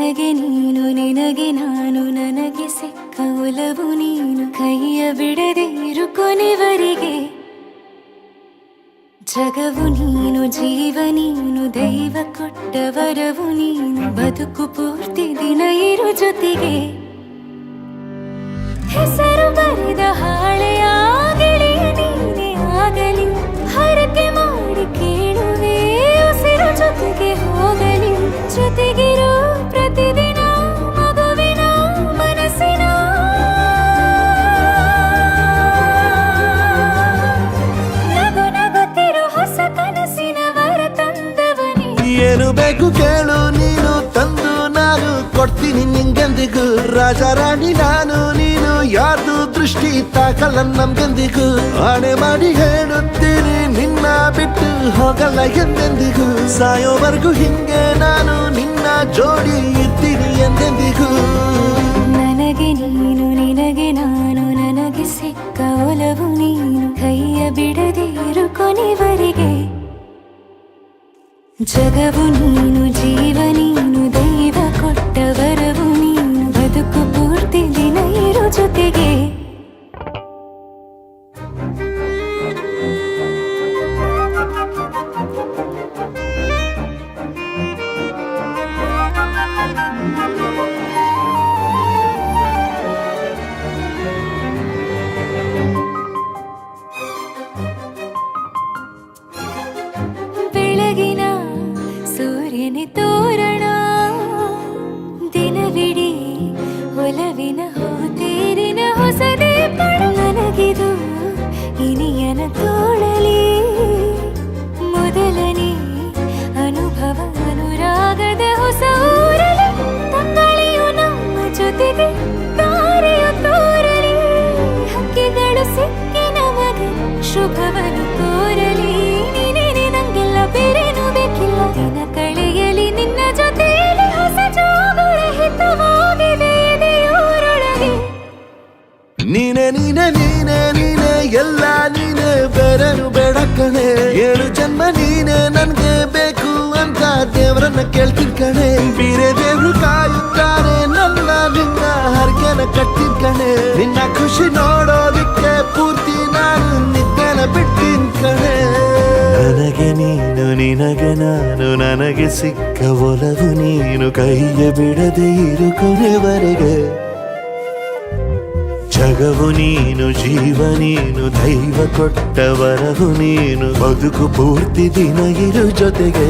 ನನಗೆ ನೀನು ನಿನಗೆ ನಾನು ನನಗೆ ಸಿಕ್ಕ ಒಲವು ನೀನು ಕೈಯ ಬಿಡದೆ ಇರು ಕೊನೆವರೆಗೆ ಜಗವು ನೀನು ಜೀವ ನೀನು ದೈವ ಕೊಟ್ಟ ವರವು ನೀನು ಬದುಕು ಪೂರ್ತಿ ದಿನ ಇರು ಜೊತೆಗೆ ಹೆಸರು ಬರೆದ ಹಾಳೆಯ ಗೆಳೆಯ ನೀನೇ ಆಗಲಿ ಹರಕೆ ಮಾಡಿ ಕೇಳುವೆ ಉಸಿರು ಜೊತೆಗೆ ಹೋಗಲಿ ಜೊತೆಗಿರೋ ಪ್ರತಿದಿನ ಮಗುವಿನ ಮನಸ್ಸಿನ ನಗು ನಗುತ್ತಿರೋ ಹೊಸ ಕನಸಿನ ವರ ತಂದವನೇ ಏನು ಬೇಕು ಕೇಳು ನೀನು ತಂದು ನಾನು ಕೊಡ್ತೀನಿ ನಿಂಗೆಂದಿಗೂ ರಾಜ ರಾಣಿ ನಾನು ನೀನು ಯಾರ್ದು ದೃಷ್ಟಿ ತಾಕಲ್ಲ ನಮ್ಗೆಂದಿಗೂ ಆಣೆ ಮಾಡಿ ಹೇಳುತ್ತೀನಿ ನಿನ್ನ ಬಿಟ್ಟು ಹೋಗಲ್ಲ ಎಂದೆಂದಿಗೂ ಸಾಯೋವರೆಗೂ ಹಿಂಗೆ ನಾನು ನಿನ್ನ ಜೋಡಿ ಇರ್ತೀನಿ ಎಂದೆಂದಿಗೂ ನನಗೆ ನೀನು ನಿನಗೆ ನಾನು ನನಗೆ ಸಿಕ್ಕ ಒಲವು ನೀನು ಕೈಯ ಬಿಡದೆ ಇರು ಕೊನೆವರೆಗೆ ಜಗವು ನೀನು ಜೀವ ನೀನು ದೈವ ಕೊಟ್ಟ ವರವು ನೀನು ಬದುಕು ಪೂರ್ತಿ ದಿನ ಇರು ಜೊತೆಗೆ ಬೆಳಗಿನ ಸೂರ್ಯನ ತೋರಣ ದಿನವಿಡೀ ಒಲವಿನ ಹೋತೇರಿನ ಹೊಸದೇ ಪಡ ನನಗಿದು ಇನಿಯನ ತೋಳಲಿ ಮೊದಲನೇ ಅನುಭವ ಅನುರಾಗದ ಹೊಸ ಊರಲಿ ತಂಗಳಿಯು ನಮ್ಮ ಜೊತೆಗೆ ತಾರೆಯು ತೋರಲಿ ಹಕ್ಕಿಗಳು ಸಿಕ್ಕಿ ನಮಗೆ ಶುಭವನ್ನು ಕೋರಲಿ ಬೇರೇನು ಬೇಕಿಲ್ಲ ದಿನ ಕಳೆಯಲಿ ನಿನ್ನ ಜೊತೆಯಲ್ಲಿ ಹೊಸ ಜೋಗುಳ ಹಿತವಾಗಿದೆ ದೇವರೊಳಗೆ ನೀನೆ ನೀನೆ ನೀನೆ ನೀನೆ ಎಲ್ಲ ನೀನೆ ಬೇರೆನು ಬೇಡ ಕಣೆ 7 ಜನ್ಮ ನೀನೆ ನನ್ಗೆ ಬೇಕು ಅಂತ ದೇವರನ್ನ ಕೇಳ್ತೀನಿ ಕಣೆ ಬೇರೆ ದೇವ್ರು ಕಾಯುತ್ತಾರೆ ನನ್ನ ನಿನ್ನ ಹರಕೆನ ಕಟ್ಟಿನ ಕಣೆ ನಿನ್ನ ಖುಷಿ ನೋಡೋದಿಕ್ಕೆ ಪೂರ್ತಿ ನಾನು ನಿದ್ದೆನ ಬಿಟ್ಟಿನ್ ಕಣೆ ನನಗೆ ನೀನು ನಿನಗೆ ನಾನು ನನಗೆ ಸಿಕ್ಕ ಒಲವು ನೀನು ಕೈಯ ಬಿಡದೆ ಇರು ಕೊನೆವರೆಗೆ ಜಗವು ನೀನು ಜೀವ ನೀನು ದೈವ ಕೊಟ್ಟ ವರವು ನೀನು ಬದುಕು ಪೂರ್ತಿ ದಿನ ಇರು ಜೊತೆಗೆ